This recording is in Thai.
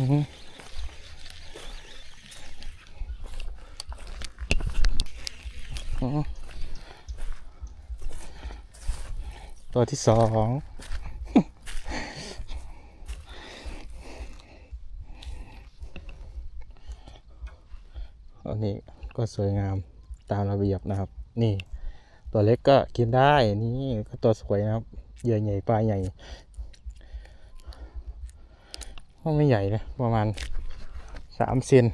ตัวที่สองอันนี้ก็สวยงามตามระเบียบนะครับนี่ตัวเล็กก็กินได้นี่ก็ตัวสวยนะครับเหยื่อใหญ่ปลาใหญ่ก็ไม่ใหญ่นะประมาณ3 เซน